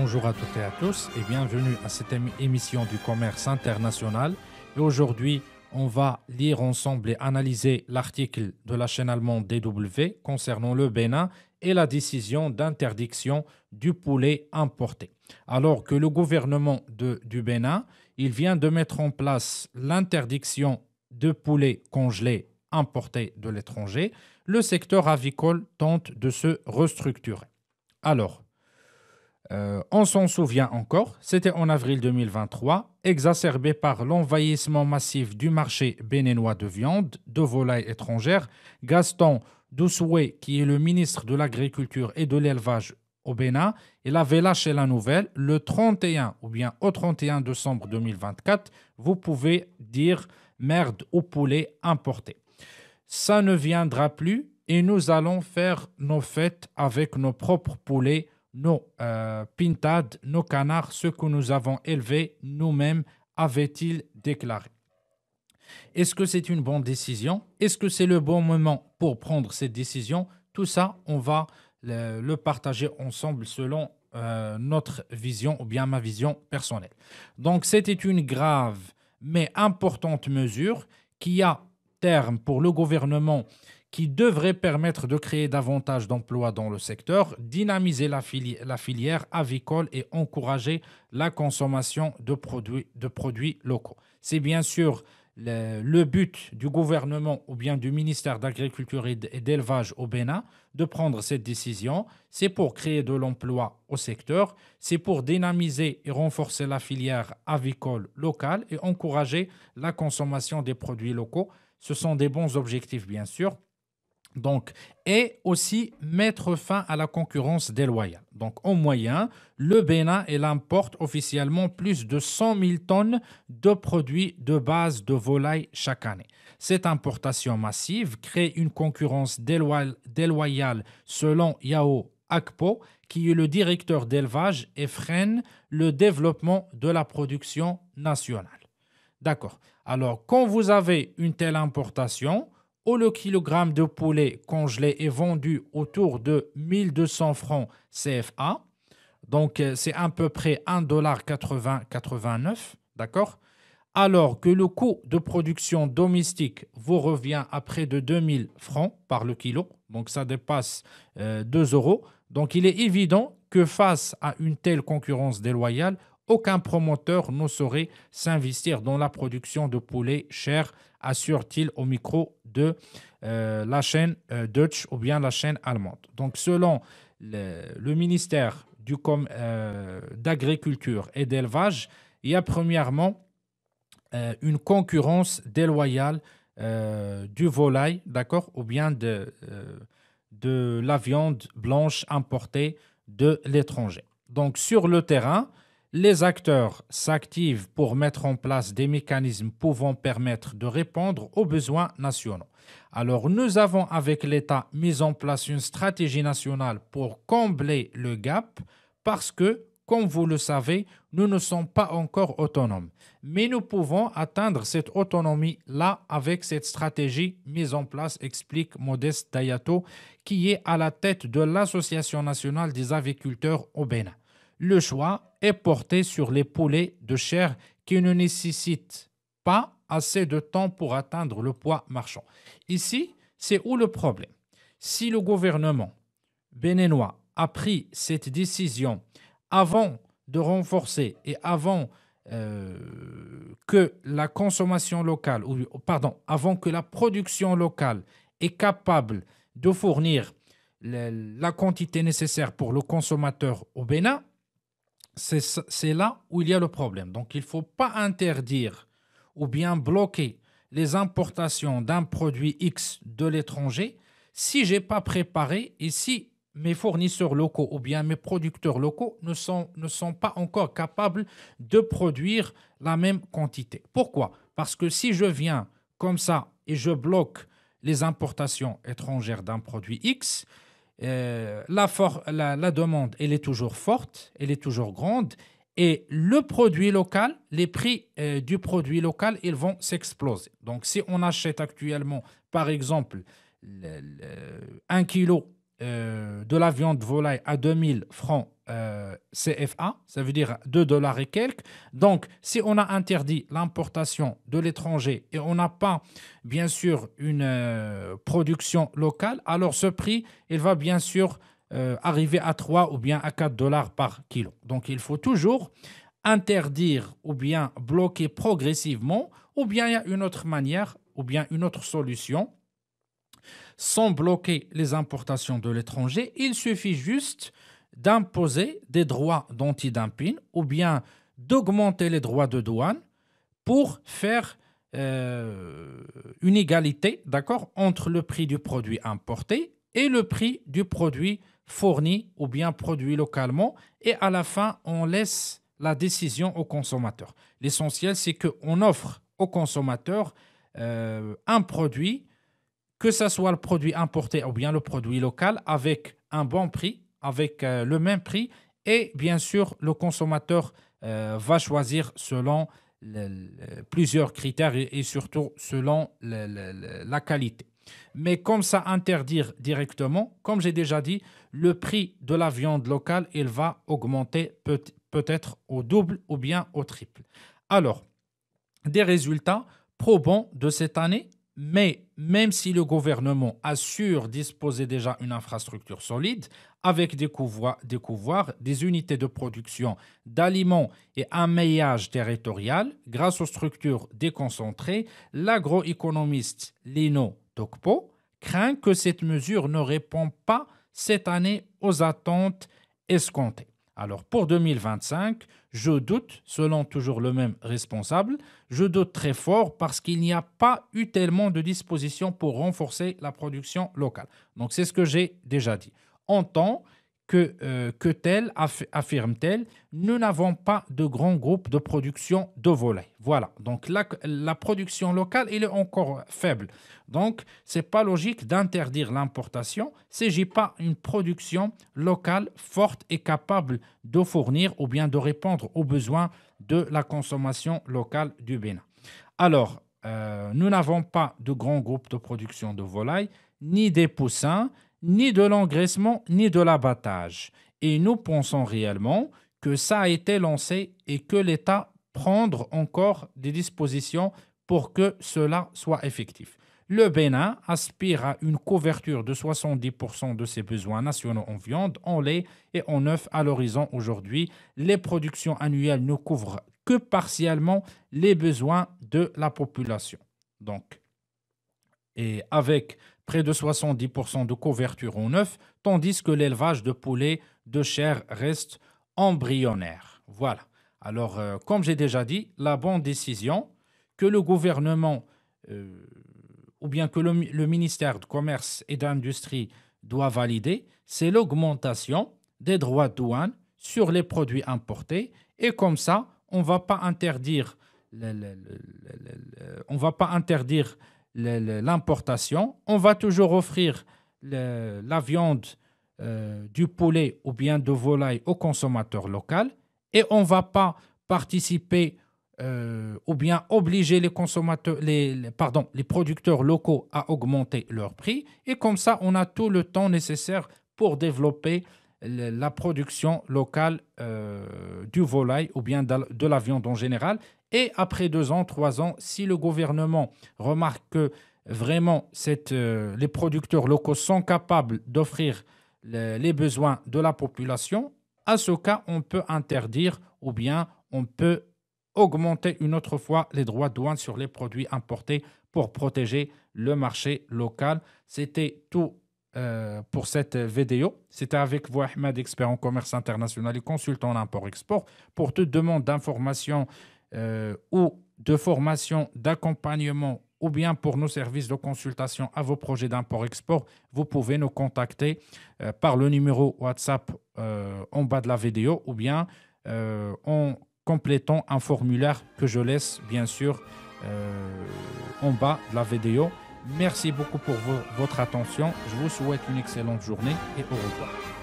Bonjour à toutes et à tous et bienvenue à cette émission du commerce international. Et aujourd'hui, on va lire ensemble et analyser l'article de la chaîne allemande DW concernant le Bénin et la décision d'interdiction du poulet importé. Alors que le gouvernement du Bénin, il vient de mettre en place l'interdiction de poulet congelé importé de l'étranger, le secteur avicole tente de se restructurer. Alors, on s'en souvient encore, c'était en avril 2023, exacerbé par l'envahissement massif du marché béninois de viande, de volailles étrangères. Gaston Doussoué, qui est le ministre de l'Agriculture et de l'Élevage au Bénin, il avait lâché la nouvelle le 31 ou bien au 31 décembre 2024. Vous pouvez dire merde au poulet importé. Ça ne viendra plus et nous allons faire nos fêtes avec nos propres poulets, nos pintades, nos canards, ceux que nous avons élevés nous-mêmes, avait-il déclaré. Est-ce que c'est une bonne décision? Est-ce que c'est le bon moment pour prendre cette décision? Tout ça, on va le partager ensemble selon notre vision ou bien ma vision personnelle. Donc, c'était une grave mais importante mesure qui a terme pour le gouvernement qui devrait permettre de créer davantage d'emplois dans le secteur, dynamiser la filière avicole et encourager la consommation de produits locaux. C'est bien sûr le but du gouvernement ou bien du ministère d'Agriculture et d'Élevage au Bénin de prendre cette décision. C'est pour créer de l'emploi au secteur, c'est pour dynamiser et renforcer la filière avicole locale et encourager la consommation des produits locaux. Ce sont des bons objectifs, bien sûr. Donc, et aussi mettre fin à la concurrence déloyale. Donc, en moyenne, le Bénin importe officiellement plus de 100 000 tonnes de produits de base de volaille chaque année. Cette importation massive crée une concurrence déloyale selon Yao Akpo, qui est le directeur d'élevage et freine le développement de la production nationale. D'accord. Alors, quand vous avez une telle importation, le kilogramme de poulet congelé est vendu autour de 1200 francs CFA. Donc, c'est à peu près 1,80 $, d'accord? Alors que le coût de production domestique vous revient à près de 2000 francs par le kilo. Donc, ça dépasse 2 euros. Donc, il est évident que face à une telle concurrence déloyale, aucun promoteur ne saurait s'investir dans la production de poulet cher, assure-t-il au micro de la chaîne Deutsche ou bien la chaîne allemande. Donc, selon le ministère d'Agriculture et d'Élevage, il y a premièrement une concurrence déloyale du volaille, d'accord, ou bien de la viande blanche importée de l'étranger. Donc, sur le terrain, les acteurs s'activent pour mettre en place des mécanismes pouvant permettre de répondre aux besoins nationaux. Alors, nous avons avec l'État mis en place une stratégie nationale pour combler le gap parce que, comme vous le savez, nous ne sommes pas encore autonomes. Mais nous pouvons atteindre cette autonomie-là avec cette stratégie mise en place, explique Modeste Dayato, qui est à la tête de l'Association nationale des aviculteurs au Bénin. Le choix est porté sur les poulets de chair qui ne nécessitent pas assez de temps pour atteindre le poids marchand. Ici, c'est où le problème? Si le gouvernement béninois a pris cette décision avant de renforcer et avant que la consommation locale, avant que la production locale est capable de fournir la quantité nécessaire pour le consommateur au Bénin, c'est là où il y a le problème. Donc, il ne faut pas interdire ou bien bloquer les importations d'un produit X de l'étranger si je n'ai pas préparé et si mes fournisseurs locaux ou bien mes producteurs locaux ne sont pas encore capables de produire la même quantité. Pourquoi? Parce que si je viens comme ça et je bloque les importations étrangères d'un produit X, la demande, elle est toujours forte, elle est toujours grande, et le produit local, les prix du produit local, ils vont s'exploser. Donc, si on achète actuellement, par exemple, 1 kilo de la viande de volaille à 2000 francs CFA, ça veut dire 2 dollars et quelques. Donc, si on a interdit l'importation de l'étranger et on n'a pas, bien sûr, une production locale, alors ce prix, il va bien sûr arriver à 3 ou bien à 4 dollars par kilo. Donc, il faut toujours interdire ou bien bloquer progressivement, ou bien il y a une autre manière, ou bien une autre solution. Sans bloquer les importations de l'étranger, il suffit juste d'imposer des droits d'anti-dumping ou bien d'augmenter les droits de douane pour faire une égalité, d'accord, entre le prix du produit importé et le prix du produit fourni ou bien produit localement. Et à la fin, on laisse la décision au consommateur. L'essentiel, c'est qu'on offre au consommateur un produit, que ce soit le produit importé ou bien le produit local, avec un bon prix, avec le même prix, et bien sûr, le consommateur va choisir selon plusieurs critères et surtout selon la qualité. Mais comme ça interdire directement, comme j'ai déjà dit, le prix de la viande locale, il va augmenter peut-être au double ou bien au triple. Alors, des résultats probants de cette année, mais même si le gouvernement assure disposer déjà une infrastructure solide, avec des couvoirs, des unités de production d'aliments et un maillage territorial, grâce aux structures déconcentrées, l'agroéconomiste Lino Tokpo craint que cette mesure ne répond pas cette année aux attentes escomptées. Alors pour 2025, je doute, selon toujours le même responsable, je doute très fort parce qu'il n'y a pas eu tellement de dispositions pour renforcer la production locale. Donc c'est ce que j'ai déjà dit. En tant que tel, affirme-t-elle, nous n'avons pas de grands groupes de production de volaille. Voilà, donc la production locale, elle est encore faible. Donc, ce n'est pas logique d'interdire l'importation. Il ne s'agit pas d'une production locale forte et capable de fournir ou bien de répondre aux besoins de la consommation locale du Bénin. Alors, nous n'avons pas de grands groupes de production de volaille, ni des poussins, ni de l'engraissement, ni de l'abattage. Et nous pensons réellement que ça a été lancé et que l'État prendre encore des dispositions pour que cela soit effectif. Le Bénin aspire à une couverture de 70% de ses besoins nationaux en viande, en lait et en œufs à l'horizon aujourd'hui. Les productions annuelles ne couvrent que partiellement les besoins de la population. Donc, et avec près de 70% de couverture en œufs, tandis que l'élevage de poulets de chair reste embryonnaire. Voilà. Alors, comme j'ai déjà dit, la bonne décision que le gouvernement ou bien que le ministère du Commerce et d'Industrie doit valider, c'est l'augmentation des droits de douane sur les produits importés. Et comme ça, on ne va pas interdire l'importation. On va toujours offrir la viande du poulet ou bien de volaille au consommateur local et on ne va pas participer ou bien obliger les consommateurs, les producteurs locaux à augmenter leur prix. Et comme ça, on a tout le temps nécessaire pour développer la production locale du volaille ou bien de la viande en général. Et après 2 ans, 3 ans, si le gouvernement remarque que vraiment les producteurs locaux sont capables d'offrir les besoins de la population, à ce cas, on peut interdire ou bien on peut augmenter une autre fois les droits de douane sur les produits importés pour protéger le marché local. C'était tout pour cette vidéo. C'était avec vous, Ahmed, expert en commerce international et consultant en import-export. Pour toute demande d'information ou de formation, d'accompagnement ou bien pour nos services de consultation à vos projets d'import-export, vous pouvez nous contacter par le numéro WhatsApp en bas de la vidéo ou bien en complétant un formulaire que je laisse bien sûr en bas de la vidéo. Merci beaucoup pour votre attention. Je vous souhaite une excellente journée et au revoir.